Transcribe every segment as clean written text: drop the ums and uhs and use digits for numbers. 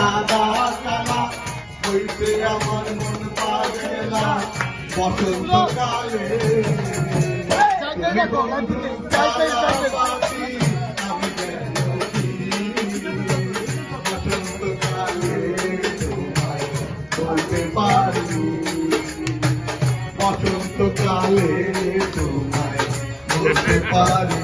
সাদা কালা হইতে আমার মন পাগলা বসন্তকালে বসন্তকালে তোমায় বলতে পারি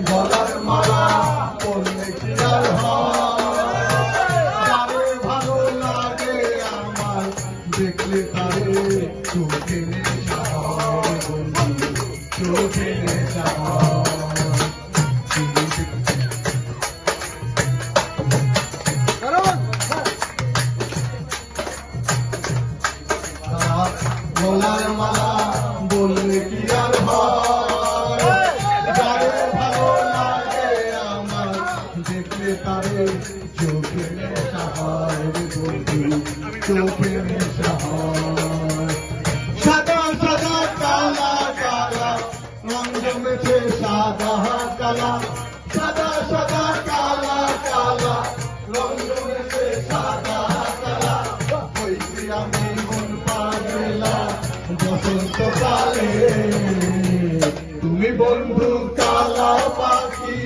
গলার মালা পরলে কি আর হয় ভালো লাগে আমার দেখলে তারে চোখে নেশা হয় চোখে নেশা গলার মালা বললে কি আর হয় দেখলে তারে চোখে নেশা হয় চোখে নেশা হয় সাদা সাদা কালা কালা রং জমেছে সাদা কালা সাদা সাদা কালা কালা রং জমেছে সাদা কালা হইছি আমি মন পাগলা বসন্তকালে তুমি বন্ধু কালা পাখি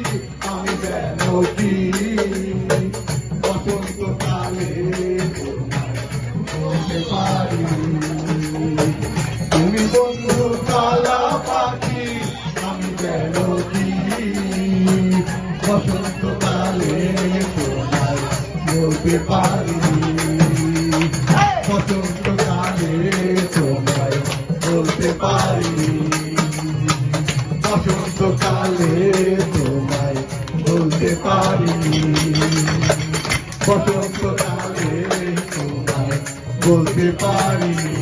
আমি যেন কি বসন্তকালে বলতে পারি তুমি বন্ধু কালা পাখি আমি যেন কি বসন্তকালে তোমায় বলতে পারি বসন্তকালে তোমায় বলতে পারি বসন্তকালে তোমায় বলতে পারি বসন্তকালে তোমায় বলতে পারি।